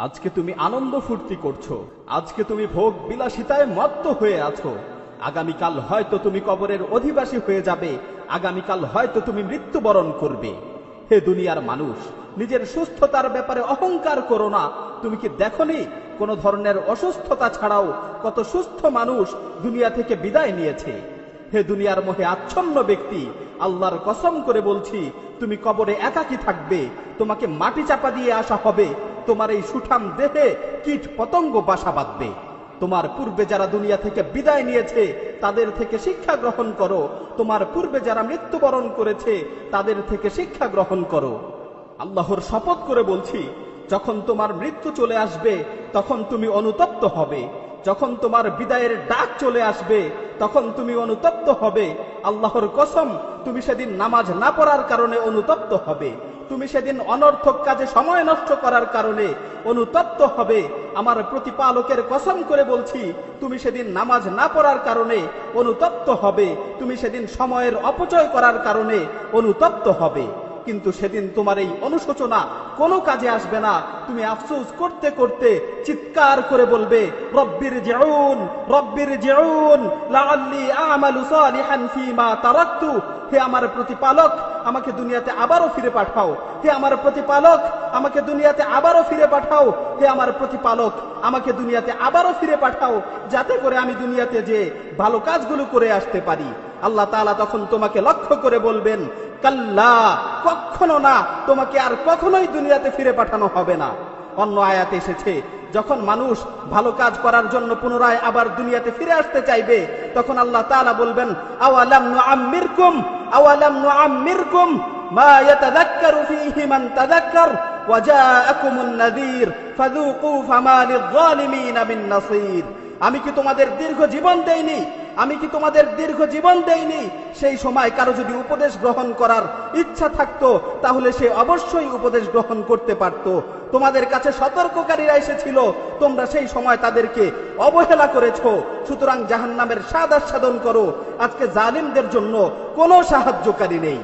আজকে তুমি আনন্দ ফুর্তি করছো, আজকে তুমি ভোগ বিলাসিতায় মত্ত হয়ে আছো। আগামীকাল হয়তো তুমি কবরের অধিবাসী হয়ে যাবে, আগামীকাল হয়তো তুমি মৃত্যুবরণ করবে। হে দুনিয়ার মানুষ, নিজের সুস্থতার ব্যাপারে অহংকার করো না। তুমি কি দেখোনি কোন ধরনের অসুস্থতা ছাড়াও কত সুস্থ মানুষ দুনিয়া থেকে বিদায় নিয়েছে? হে দুনিয়ার মোহে আচ্ছন্ন ব্যক্তি, আল্লাহর কসম করে বলছি, তুমি কবরে একাকী থাকবে, তোমাকে মাটি চাপা দিয়ে আসা হবে, তোমার এই সুঠাম দেহে কীট পতঙ্গ বাসা বাঁধবে। তোমার পূর্বে যারা দুনিয়া থেকে বিদায় নিয়েছে তাদের থেকে শিক্ষা গ্রহণ করো, তোমার পূর্বে যারা মৃত্যুবরণ করেছে তাদের থেকে শিক্ষা গ্রহণ করো। আল্লাহর শপথ করে বলছি, যখন তোমার মৃত্যু চলে আসবে তখন তুমি অনুতপ্ত হবে, যখন তোমার বিদায়ের ডাক চলে আসবে তখন তুমি অনুতপ্ত হবে। আল্লাহর কসম, তুমি সেদিন নামাজ না পড়ার কারণে অনুতপ্ত হবে, তুমি সেদিন অনর্থক কাজে সময় নষ্ট করার কারণে অনুতপ্ত হবে। আমার প্রতিপালকের কসম করে বলছি, তুমি সেদিন নামাজ না পড়ার কারণে অনুতপ্ত হবে, তুমি সেদিন সময়ের অপচয় করার কারণে অনুতপ্ত হবে। কিন্তু সেদিন তোমার এই অনুশোচনা কোনো কাজে আসবে না। তুমি আফসোস করতে করতে চিৎকার করে বলবে, রব্বির জিউন, রব্বির জিউন লাআল্লি আমালু সালিহান ফীমা তারাকতু। হে আমার প্রতিপালক, আমাকে দুনিয়াতে আবারও ফিরে পাঠাও। হে আমার প্রতিপালক, আমাকে দুনিয়াতে আবারও ফিরে পাঠাও। হে আমার প্রতিপালক, আমাকে দুনিয়াতে আবারও ফিরে পাঠাও, যাতে করে আমি দুনিয়াতে যে ভালো কাজগুলো করে আসতে পারি। আল্লাহ তাআলা তখন তোমাকে লক্ষ্য করে বলবেন, কাল্লা, কখনো না, তোমাকে আর কখনোই দুনিয়াতে ফিরে পাঠানো হবে না। অন্য আয়াতে এসেছে, যখন মানুষ ভালো কাজ করার জন্য পুনরায় আবার দুনিয়াতে ফিরে আসতে চাইবে তখন আল্লাহ তাআলা বলবেন, আওয়ালাম নুআম্মিরকুম, আওয়ালাম নুআম্মিরকুম মা ইয়াতাযাক্কারু ফীহি মান তাযাক্কার ওয়া জাআকুমুন নাযীর ফাযুকু ফামা লিয-যালিমিনা মিন নাসীর। আমি কি তোমাদের দীর্ঘ জীবন দেইনি? আমি কি তোমাদের দীর্ঘ জীবন দেইনি? সেই সময় কারো যদি উপদেশ গ্রহণ করার ইচ্ছা থাকতো তাহলে সে অবশ্যই উপদেশ গ্রহণ করতে পারত। তোমাদের কাছে সতর্ককারীরা এসেছিল, তোমরা সেই সময় তাদেরকে অবহেলা করেছো। সুতরাং জাহান্নামের স্বাদ আস্বাদন করো। আজকে জালিমদের জন্য কোনো সাহায্যকারী নেই।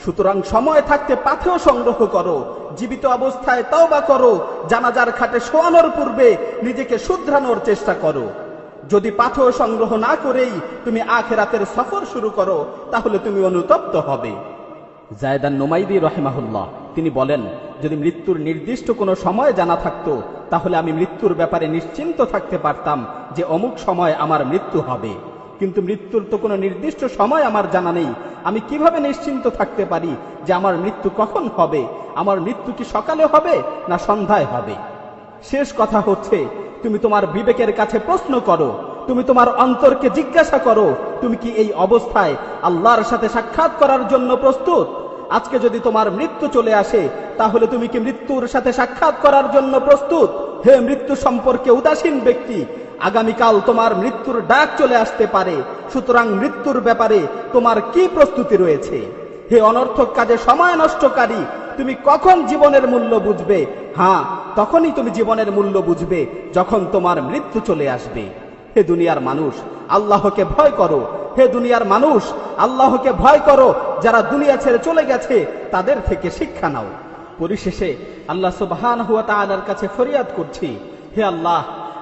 সুতরাং সময় থাকতে পাথেয় সংগ্রহ করো, জীবিত অবস্থায় তওবা করো, জানাজার খাটে শোয়ানোর পূর্বে নিজেকে শুধরানোর চেষ্টা করো। যদি পাথেয় সংগ্রহ না করেই তুমি আখিরাতের সফর শুরু করো তাহলে তুমি অনুতপ্ত হবে। যায়েদান নুমাইদি রাহিমাহুল্লাহ তিনি বলেন, যদি মৃত্যুর নির্দিষ্ট কোনো সময় জানা থাকতো তাহলে আমি মৃত্যুর ব্যাপারে নিশ্চিন্ত থাকতে পারতাম যে অমুক সময় আমার মৃত্যু হবে। কিন্তু মৃত্যুর তো কোনো নির্দিষ্ট সময় আমার জানা নেই। আমি কিভাবে নিশ্চিন্ত থাকতে পারি যে আমার মৃত্যু কখন হবে? আমার মৃত্যু কি সকালে হবে না সন্ধ্যায় হবে? শেষ কথা হচ্ছে, তুমি তোমার বিবেকের কাছে প্রশ্ন করো, তুমি তোমার অন্তরকে জিজ্ঞাসা করো, তুমি কি এই অবস্থায় আল্লাহর সাথে সাক্ষাৎ করার জন্য প্রস্তুত? আজকে যদি তোমার মৃত্যু চলে আসে তাহলে তুমি কি মৃত্যুর সাথে সাক্ষাৎ করার জন্য প্রস্তুত? হে মৃত্যু সম্পর্কে উদাসীন ব্যক্তি, আগামীকাল তোমার মৃত্যুর ডাক চলে আসতে পারে। সুতরাং মৃত্যুর ব্যাপারে তোমার কি প্রস্তুতি রয়েছে? হে অনর্থক কাজে সময় নষ্টকারী, তুমি কখন জীবনের মূল্য বুঝবে? হ্যাঁ, তখনই তুমি জীবনের মূল্য বুঝবে যখন তোমার মৃত্যু চলে আসবে। হে দুনিয়ার মানুষ, আল্লাহকে ভয় করো। হে দুনিয়ার মানুষ, আল্লাহকে ভয় করো। যারা দুনিয়া ছেড়ে চলে গেছে তাদের থেকে শিক্ষা নাও। পরিশেষে আল্লাহ সুবহানাহু ওয়া তাআলার কাছে ফরিয়াদ করছি, হে আল্লাহ,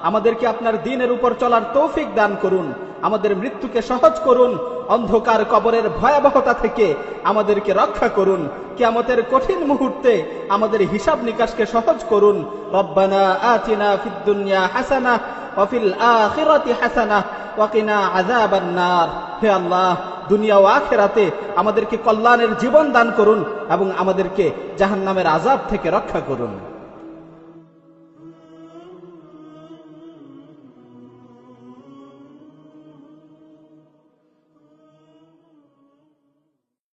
আমাদেরকে আপনার দ্বীনের উপর চলার তৌফিক দান করুন, আমাদের মৃত্যুকে সহজ করুন, অন্ধকার কবরের ভয়াবহতা থেকে আমাদেরকে রক্ষা করুন, কিয়ামতের কঠিন মুহূর্তে আমাদের হিসাব নিকাশকে সহজ করুন। রব্বানা আতিনা ফিদ দুনিয়া হাসানাহ ওয়া ফিল আখিরাতি হাসানাহ ওয়া কিনা আযাবান নার। হে আল্লাহ, দুনিয়া ও আখিরাতে আমাদেরকে কল্যাণের জীবন দান করুন এবং আমাদেরকে জাহান্নামের আযাব থেকে রক্ষা করুন।